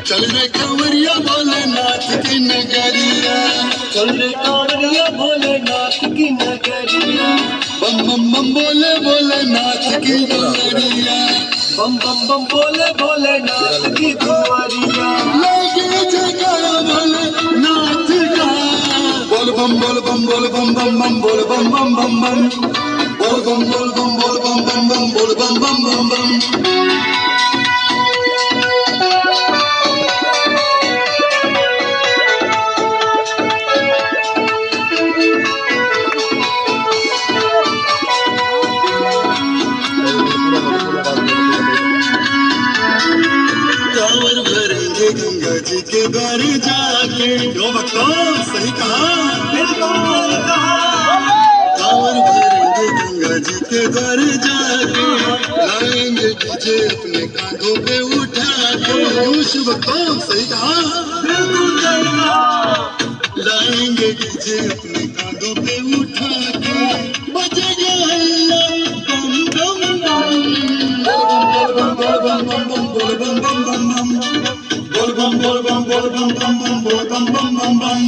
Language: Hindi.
चल रे कांवरिया भोलेनाथ की नगरिया, चल रे कांवरिया भोलेनाथ की नगरिया। बम बम बम बोले भोलेनाथ की दुआरिया, बम बम बम बोले भोलेनाथ की दुआरिया। लगे जयकारा भोलेनाथ का, बोल बम बोल बम बोल बम बम बम बोल बम बम बम बम, बोल बम बोल बम बोल बम बम बम बोल बम बम बम बम। कांवर भरेंगे गंगा जी के द्वार जाके, जो भक्तों सही कहा, बिल्कुल कहा। कांवर भरेंगे गंगा जी के द्वार जाके, लाएंगे डीजे अपने कांधों पे उठा के, यूश भक्तों सही कहा, बिल्कुल सही कहा। लाएंगे डीजे अपने कांधों पे उठा के, बजेगा हल्ला बम बम बम, बोल बम बम बम बोल बम बम बम बम, बोल बम बोल बम बोल बम बम बम बोल बम बम बम बम।